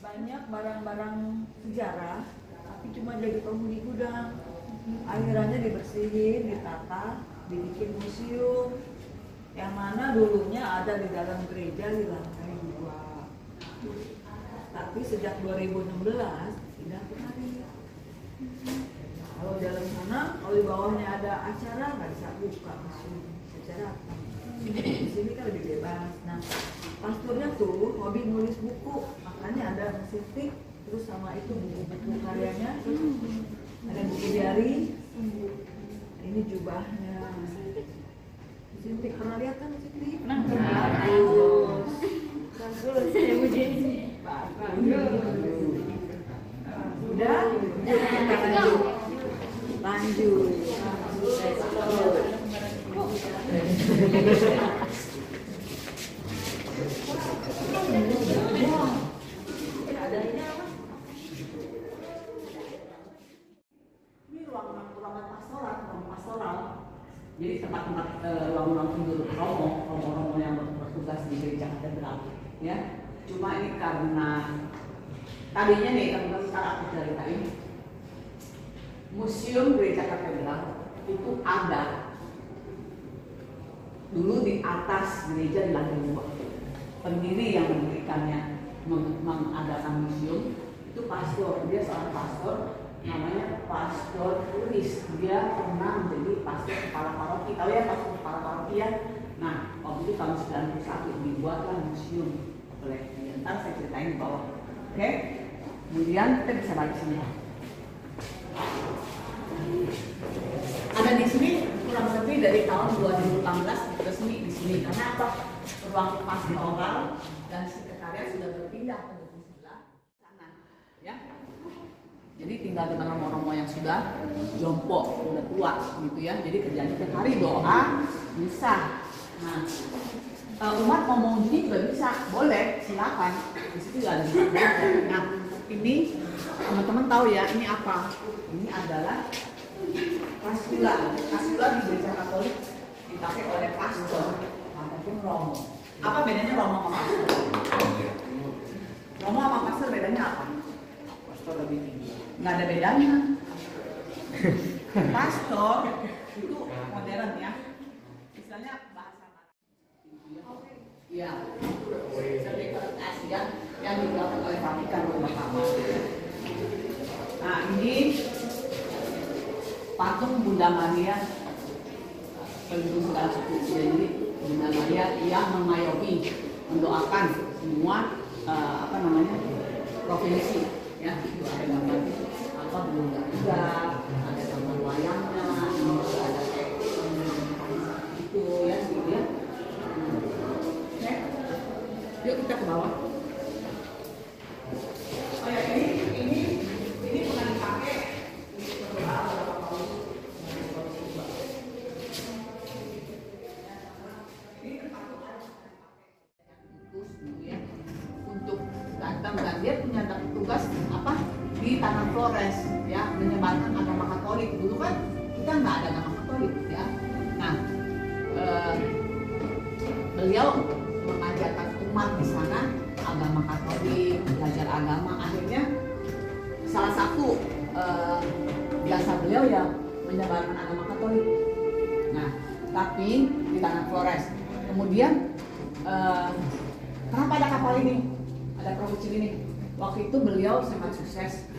banyak barang-barang sejarah, tapi cuma jadi penghuni gudang. Akhirnya dibersihin, ditata, dibikin museum. Yang mana dulunya ada di dalam gereja di lantai 2. Tapi sejak 2016 tidak kembali. Kalau di dalam sana, kalau di bawahnya ada acara nggak bisa buka museum secara apa? Di sini kan lebih bebas. Nah, pastornya tuh hobi nulis buku, makanya ada mesin terus sama itu buku-buku karyanya, ada buku diary, ini jubahnya. Sintik pernah lihat kan Sintik? Nah, bagus. Bagus, ya begini. Bagus. Udah, kita lanjut. Lanjut. Ini ruangan pastoral. Jadi tempat-tempat ruang-ruang tidur romo yang bertugas di gereja katedral, ya. Cuma ini karena tadinya nih teman-teman sekarang aku ceritain museum gereja katedral itu ada dulu di atas gereja di lantai 2. Pendiri yang mendirikannya mengadakan museum itu pastor, dia seorang pastor namanya Pastor Turis. Dia pernah menjadi pastor kepala paroki. Tahu ya pastor kepala paroki ya? Nah, waktu itu tahun 91 dibuatlah museum oleh dia. Ntar saya ceritain di bawah. Oke? Kemudian kita bisa balik sini. Ada di sini kurang lebih dari tahun 2018 resmi di sini. Karena apa? Ruang pastoral dan sekretariat sudah berpindah ke gedung sebelah sana, ya. Jadi tinggal dengan romo-romo yang sudah jompo, sudah tua gitu ya. Jadi kerjanya tiap hari doa, bisa. Nah, umat ngomong gini juga bisa, boleh, silakan. Di situ juga ada. Nah, ini teman-teman tahu ya, ini apa? Ini adalah kaskula. Kaskula di gereja Katolik dipakai oleh pastor ataupun romo. Apa bedanya romo sama pastor? Romo sama pastor bedanya apa? Pastor lebih tinggi. Nggak ada bedanya. Pastor itu modern ya. Misalnya bahasa ya, sertifikat Asia yang dibuat oleh Vatikan bersama. Nah, ini patung Bunda Maria pelindung segala suku. Jadi Bunda Maria yang mengayomi, mendoakan semua provinsi. Ya, itu ada gambar apa Bunda juga, ada gambar wayangnya, ada itu ya, gitu ya. Oke, yuk kita ke bawah. Oh ya, ini pernah dipakai untuk berdoa beberapa tahun. Ini tempat ya, untuk datang dan dia punya tugas apa di Tanah Flores ya, menyebarkan agama Katolik. Dulu kan kita nggak ada agama Katolik ya. Nah, beliau mengajarkan umat di sana agama Katolik, belajar agama. Akhirnya salah satu jasa beliau ya menyebarkan agama Katolik. Nah, tapi di Tanah Flores. Kemudian kenapa ada kapal ini? Ada perahu kecil ini. Waktu itu beliau sangat sukses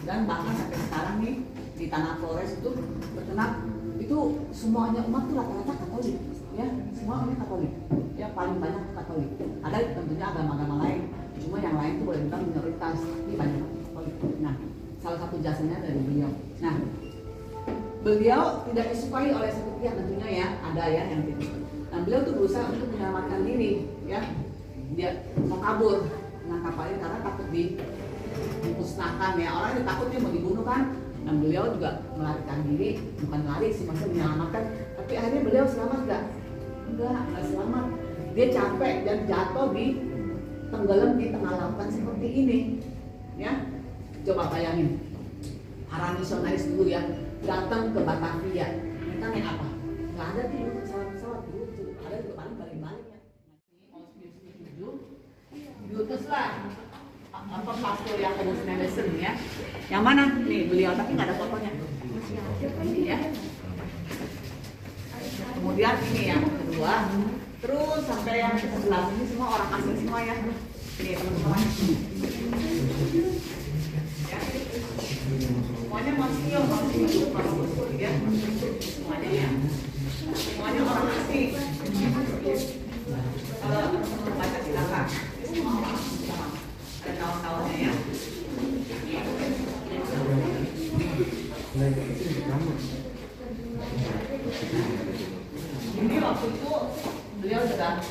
dan bahkan sampai sekarang nih di Tanah Flores itu berkenap itu semuanya umat tuh rata-rata Katolik ya, semuanya Katolik ya, paling banyak Katolik. Ada tentunya agama-agama lain, cuma yang lain tuh boleh dibilang minoritas, ini banyak Katolik. Nah, salah satu jasanya dari beliau. Nah, beliau tidak disukai oleh satu pihak tentunya ya, ada ya yang gitu. Nah, beliau tuh berusaha untuk menyelamatkan diri ya, dia mau kabur dengan kapal ini karena takut dimusnahkan ya, orang itu takut dia mau dibunuh kan. Dan beliau juga melarikan diri, bukan lari sih, maksudnya menyelamatkan. Tapi akhirnya beliau selamat nggak? Nggak selamat. Dia capek dan jatuh tenggelam di tengah lautan seperti ini ya. Coba bayangin, para misionaris dulu ya datang ke Batavia, mereka naik apa? Nggak ada tuh pesawat dulu, ada juga paling balik-balik ya. Diutus lah apa pastor yang Nelson ya. Yang mana? Nih beliau tapi nggak ada fotonya. Ya. Kemudian ini yang kedua, terus sampai yang sebelah sini semua orang asing semua ya. Ini teman-teman. Ya. Semuanya masih ya. Semuanya ya. Semuanya orang asing. Kalau baca silakan. Semua orang asing sama. Ada kawan-kawannya ya. Ini waktu itu beliau sudah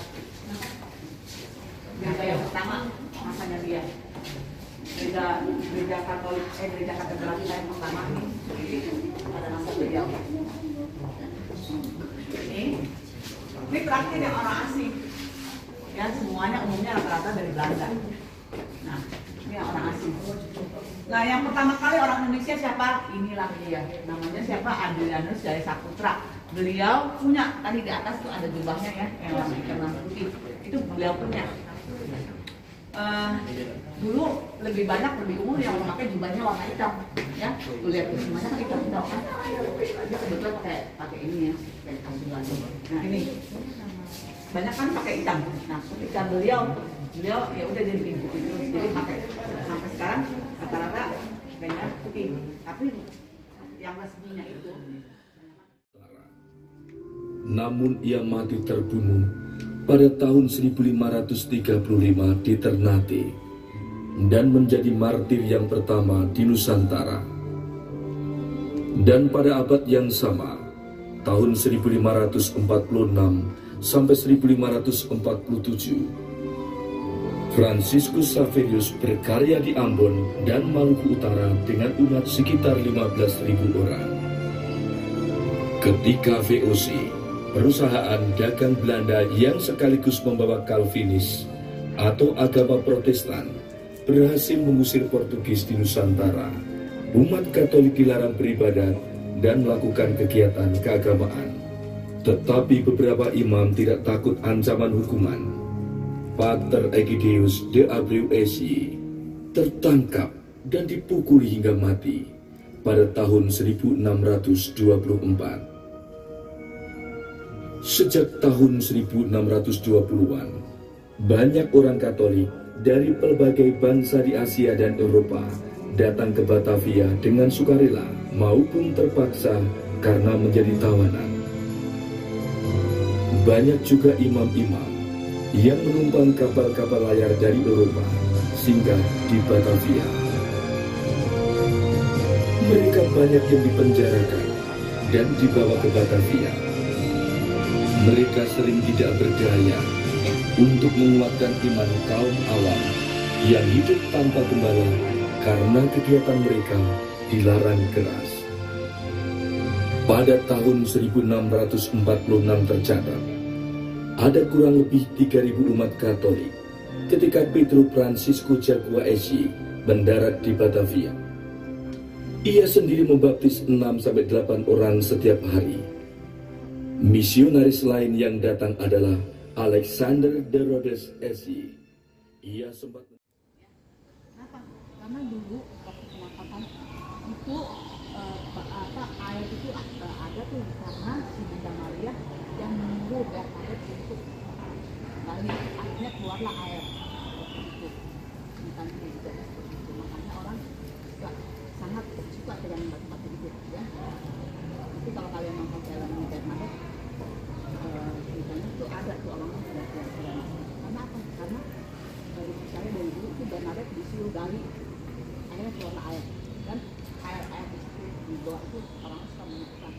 gereja yang pertama masanya dia gereja Katolik gereja katedral kita yang pertama ini pada masa beliau. Ini terakhir yang orang asing ya, semuanya umumnya rata-rata dari Belanda. Nah ini yang orang asing. Nah yang pertama kali orang Indonesia siapa? Inilah dia, namanya siapa? Adrianus Jaya Saputra. Beliau punya, tadi di atas tuh ada jubahnya ya, yang warna hitam dan putih. Itu beliau punya. Dulu lebih banyak, lebih umum yang memakai jubahnya warna hitam, ya. Tuh lihat semuanya kan hitam-hitam kan. Dia kebetulan pakai ini ya, pakai kambulan. Nah ini banyak kan pakai hitam. Nah ketika beliau ya udah jadi putih terus, jadi pakai sampai sekarang rata-rata kayaknya putih. Tapi yang resminya itu. Namun ia mati terbunuh pada tahun 1535 di Ternate dan menjadi martir yang pertama di Nusantara. Dan pada abad yang sama, tahun 1546 sampai 1547, Franciscus Saverius berkarya di Ambon dan Maluku Utara dengan umat sekitar 15.000 orang. Ketika VOC, perusahaan dagang Belanda yang sekaligus membawa Calvinis atau agama Protestan, berhasil mengusir Portugis di Nusantara, umat Katolik dilarang beribadat dan melakukan kegiatan keagamaan. Tetapi beberapa imam tidak takut ancaman hukuman. Pater Egidius de Abreu SY tertangkap dan dipukuli hingga mati pada tahun 1624. Sejak tahun 1620-an, banyak orang Katolik dari pelbagai bangsa di Asia dan Eropa datang ke Batavia dengan sukarela maupun terpaksa karena menjadi tawanan. Banyak juga imam-imam yang menumpang kapal-kapal layar dari Eropa singgah di Batavia. Mereka banyak yang dipenjarakan dan dibawa ke Batavia. Mereka sering tidak berdaya untuk menguatkan iman kaum awam yang hidup tanpa gembala karena kegiatan mereka dilarang keras. Pada tahun 1646 tercatat, ada kurang lebih 3.000 umat Katolik ketika Pedro Francisco Jagua SY mendarat di Batavia. Ia sendiri membaptis 6-8 orang setiap hari. Misionaris lain yang datang adalah Alexander de Rhodes SY. Ia sempat. Kenapa? Karena dulu waktu pengangkatan itu air itu ada tuh karena si Bunda Maria yang menyuruh Bernadette untuk balik, akhirnya keluarlah air itu. Makanya orang juga sangat suka dengan tempat itu ya. Tapi kalau kalian nonton film Bernadette, misalnya itu ada tuh orang sudah keluar. Karena apa? Karena dari saya dari dulu itu Bernadette disuruh gali, akhirnya keluar air dan air di situ di bawah itu orang suka menemukan.